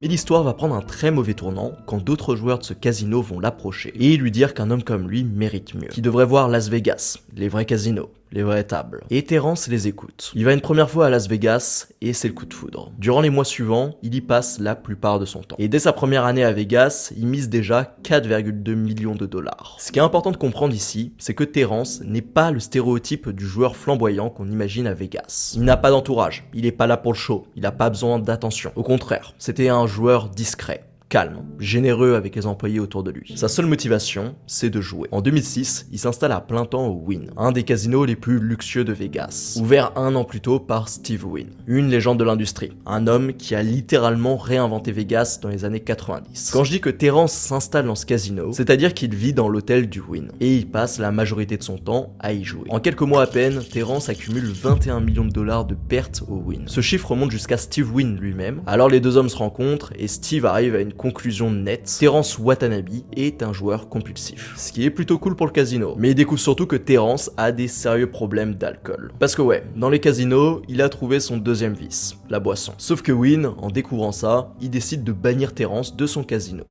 Mais l'histoire va prendre un très mauvais tournant quand d'autres joueurs de ce casino vont l'approcher et lui dire qu'un homme comme lui mérite mieux, qu'il devrait voir Las Vegas, les vrais casinos, les vraies tables. Et Terrence les écoute. Il va une première fois à Las Vegas et c'est le coup de foudre. Durant les mois suivants, il y passe la plupart de son temps. Et dès sa première année à Vegas, il mise déjà 4,2 millions de dollars. Ce qui est important de comprendre ici, c'est que Terrence n'est pas le stéréotype du joueur flamboyant qu'on imagine à Vegas. Il n'a pas d'entourage, il est pas là pour le show, il n'a pas besoin d'attention. Au contraire, c'était un joueur discret, calme, généreux avec les employés autour de lui. Sa seule motivation, c'est de jouer. En 2006, il s'installe à plein temps au Wynn, un des casinos les plus luxueux de Vegas, ouvert un an plus tôt par Steve Wynn, une légende de l'industrie, un homme qui a littéralement réinventé Vegas dans les années 90. Quand je dis que Terrence s'installe dans ce casino, c'est-à-dire qu'il vit dans l'hôtel du Wynn, et il passe la majorité de son temps à y jouer. En quelques mois à peine, Terrence accumule 21 millions de dollars de pertes au Wynn. Ce chiffre remonte jusqu'à Steve Wynn lui-même, alors les deux hommes se rencontrent et Steve arrive à une conclusion nette: Terrence Watanabe est un joueur compulsif. Ce qui est plutôt cool pour le casino. Mais il découvre surtout que Terrence a des sérieux problèmes d'alcool. Parce que ouais, dans les casinos, il a trouvé son deuxième vice, la boisson. Sauf que Wynn, en découvrant ça, il décide de bannir Terrence de son casino.